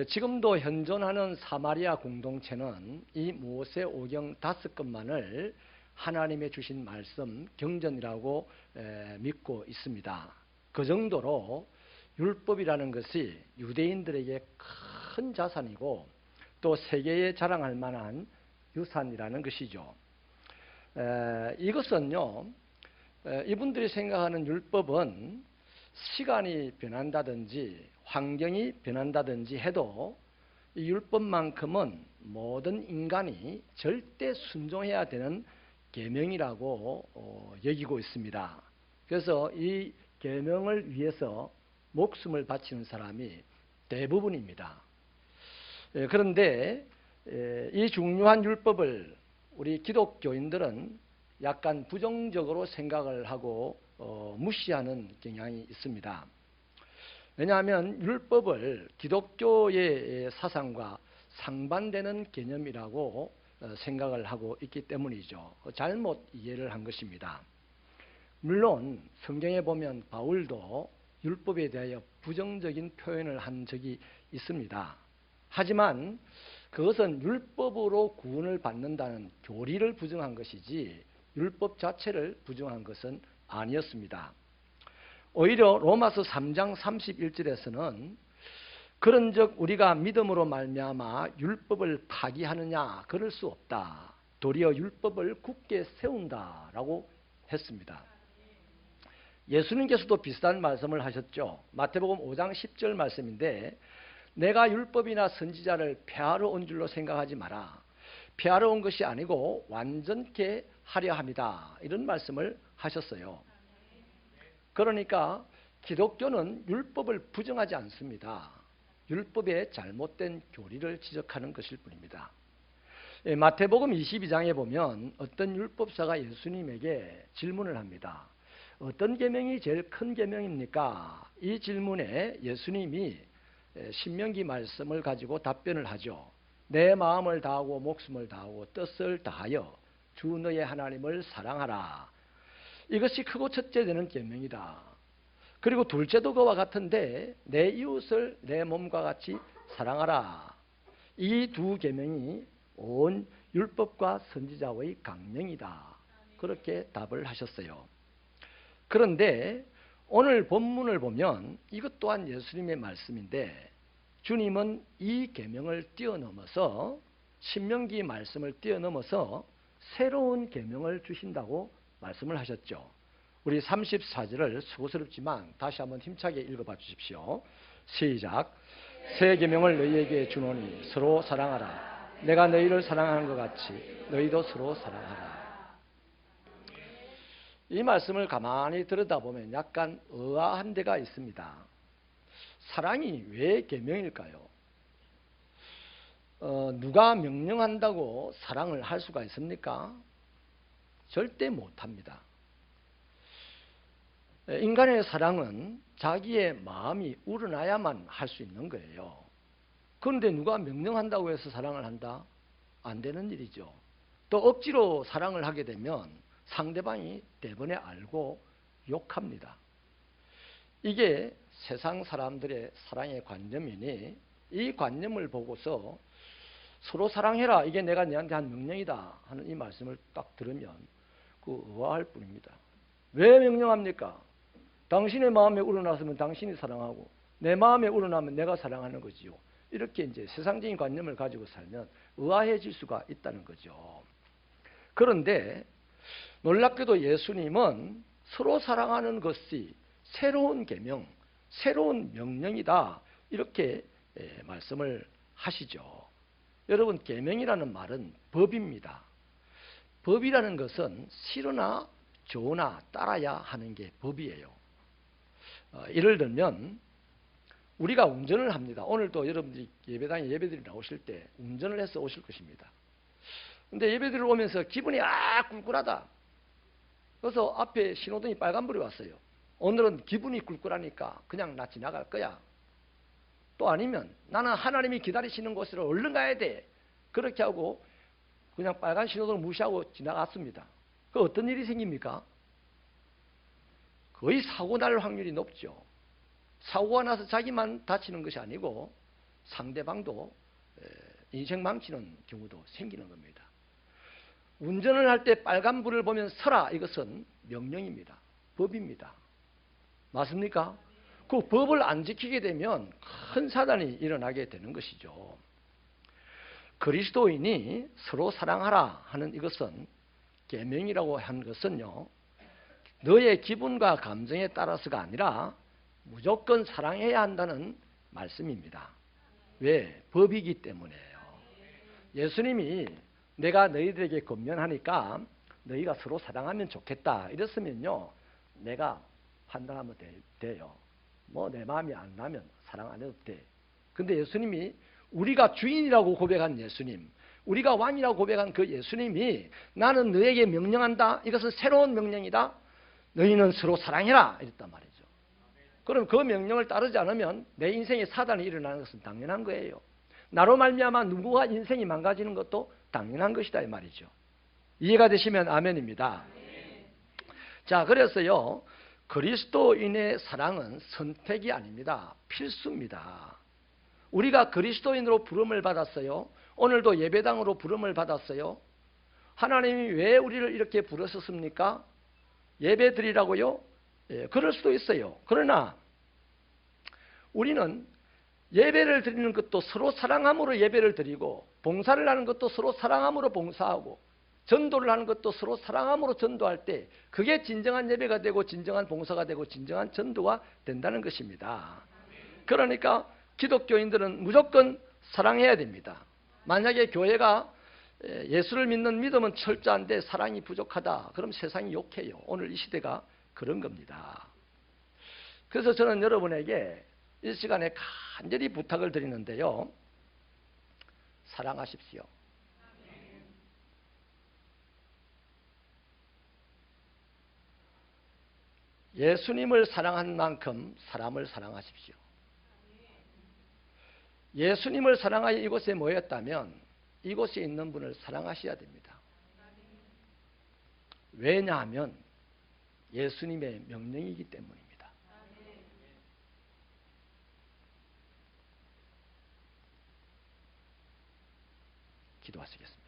지금도 현존하는 사마리아 공동체는 이 모세오경 5건만을 하나님의 주신 말씀 경전이라고 믿고 있습니다. 그 정도로 율법이라는 것이 유대인들에게 큰 자산이고 또 세계에 자랑할 만한 유산이라는 것이죠. 이것은요, 이분들이 생각하는 율법은 시간이 변한다든지 환경이 변한다든지 해도 이 율법만큼은 모든 인간이 절대 순종해야 되는 계명이라고 여기고 있습니다. 그래서 이 계명을 위해서 목숨을 바치는 사람이 대부분입니다. 그런데 이 중요한 율법을 우리 기독교인들은 약간 부정적으로 생각을 하고 무시하는 경향이 있습니다. 왜냐하면 율법을 기독교의 사상과 상반되는 개념이라고 생각을 하고 있기 때문이죠. 잘못 이해를 한 것입니다. 물론 성경에 보면 바울도 율법에 대하여 부정적인 표현을 한 적이 있습니다. 하지만 그것은 율법으로 구원을 받는다는 교리를 부정한 것이지 율법 자체를 부정한 것은 아니었습니다. 오히려 로마서 3장 31절에서는 그런즉 우리가 믿음으로 말미암아 율법을 파기하느냐 그럴 수 없다. 도리어 율법을 굳게 세운다라고 했습니다. 예수님께서도 비슷한 말씀을 하셨죠. 마태복음 5장 10절 말씀인데 내가 율법이나 선지자를 폐하러 온 줄로 생각하지 마라. 폐하러 온 것이 아니고 완전케 하려 함이다. 이런 말씀을 하셨어요. 그러니까 기독교는 율법을 부정하지 않습니다. 율법의 잘못된 교리를 지적하는 것일 뿐입니다. 마태복음 22장에 보면 어떤 율법사가 예수님에게 질문을 합니다. 어떤 계명이 제일 큰 계명입니까? 이 질문에 예수님이 신명기 말씀을 가지고 답변을 하죠. 내 마음을 다하고 목숨을 다하고 뜻을 다하여 주 너의 하나님을 사랑하라. 이것이 크고 첫째 되는 계명이다. 그리고 둘째도 그와 같은데 내 이웃을 내 몸과 같이 사랑하라. 이 두 계명이 온 율법과 선지자의 강령이다. 그렇게 답을 하셨어요. 그런데 오늘 본문을 보면 이것 또한 예수님의 말씀인데 주님은 이 계명을 뛰어넘어서 신명기 말씀을 뛰어넘어서 새로운 계명을 주신다고 말씀을 하셨죠. 우리 34절을 수고스럽지만 다시 한번 힘차게 읽어봐 주십시오. 시작. 새 계명을 너희에게 주노니 서로 사랑하라. 내가 너희를 사랑하는 것 같이 너희도 서로 사랑하라. 이 말씀을 가만히 들여다보면 약간 의아한 데가 있습니다. 사랑이 왜 계명일까요? 누가 명령한다고 사랑을 할 수가 있습니까? 절대 못합니다. 인간의 사랑은 자기의 마음이 우러나야만 할 수 있는 거예요. 그런데 누가 명령한다고 해서 사랑을 한다? 안 되는 일이죠. 또 억지로 사랑을 하게 되면 상대방이 대번에 알고 욕합니다. 이게 세상 사람들의 사랑의 관념이니 이 관념을 보고서 서로 사랑해라. 이게 내가 너한테 한 명령이다 하는 이 말씀을 딱 들으면 의아할 뿐입니다. 왜 명령합니까? 당신의 마음에 우러났으면 당신이 사랑하고 내 마음에 우러나면 내가 사랑하는 거지요. 이렇게 이제 세상적인 관념을 가지고 살면 의아해질 수가 있다는 거죠. 그런데 놀랍게도 예수님은 서로 사랑하는 것이 새로운 계명, 새로운 명령이다 이렇게 말씀을 하시죠. 여러분, 계명이라는 말은 법입니다. 법이라는 것은 싫으나 좋으나 따라야 하는 게 법이에요. 예를 들면 우리가 운전을 합니다. 오늘도 여러분들이 예배당에 예배드리 나오실 때 운전을 해서 오실 것입니다. 근데 예배드리러 오면서 기분이 꿀꿀하다. 그래서 앞에 신호등이 빨간불이 왔어요. 오늘은 기분이 꿀꿀하니까 그냥 나 지나갈 거야. 또 아니면 나는 하나님이 기다리시는 곳으로 얼른 가야 돼. 그렇게 하고 그냥 빨간 신호등을 무시하고 지나갔습니다. 그 어떤 일이 생깁니까? 거의 사고 날 확률이 높죠. 사고가 나서 자기만 다치는 것이 아니고 상대방도 인생 망치는 경우도 생기는 겁니다. 운전을 할 때 빨간불을 보면 서라, 이것은 명령입니다. 법입니다. 맞습니까? 그 법을 안 지키게 되면 큰 사단이 일어나게 되는 것이죠. 그리스도인이 서로 사랑하라 하는 이것은, 계명이라고 한 것은요, 너의 기분과 감정에 따라서가 아니라 무조건 사랑해야 한다는 말씀입니다. 왜? 법이기 때문에요. 예수님이 내가 너희들에게 권면하니까 너희가 서로 사랑하면 좋겠다 이랬으면요, 내가 판단하면 돼요. 뭐 내 마음이 안 나면 사랑 안 해도 돼. 근데 예수님이, 우리가 주인이라고 고백한 예수님, 우리가 왕이라고 고백한 그 예수님이 나는 너에게 명령한다, 이것은 새로운 명령이다, 너희는 서로 사랑해라 이랬단 말이죠. 그럼 그 명령을 따르지 않으면 내 인생에 사단이 일어나는 것은 당연한 거예요. 나로 말미암아 누구가 인생이 망가지는 것도 당연한 것이다 이 말이죠. 이해가 되시면 아멘입니다. 자, 그래서요, 그리스도인의 사랑은 선택이 아닙니다. 필수입니다. 우리가 그리스도인으로 부름을 받았어요. 오늘도 예배당으로 부름을 받았어요. 하나님이 왜 우리를 이렇게 부르셨습니까? 예배 드리라고요? 예, 그럴 수도 있어요. 그러나 우리는 예배를 드리는 것도 서로 사랑함으로 예배를 드리고, 봉사를 하는 것도 서로 사랑함으로 봉사하고, 전도를 하는 것도 서로 사랑함으로 전도할 때 그게 진정한 예배가 되고 진정한 봉사가 되고 진정한 전도가 된다는 것입니다. 그러니까 기독교인들은 무조건 사랑해야 됩니다. 만약에 교회가 예수를 믿는 믿음은 철저한데 사랑이 부족하다, 그럼 세상이 욕해요. 오늘 이 시대가 그런 겁니다. 그래서 저는 여러분에게 이 시간에 간절히 부탁을 드리는데요, 사랑하십시오. 예수님을 사랑한 만큼 사람을 사랑하십시오. 예수님을 사랑하여 이곳에 모였다면 이곳에 있는 분을 사랑하셔야 됩니다. 왜냐하면 예수님의 명령이기 때문입니다. 기도하시겠습니다.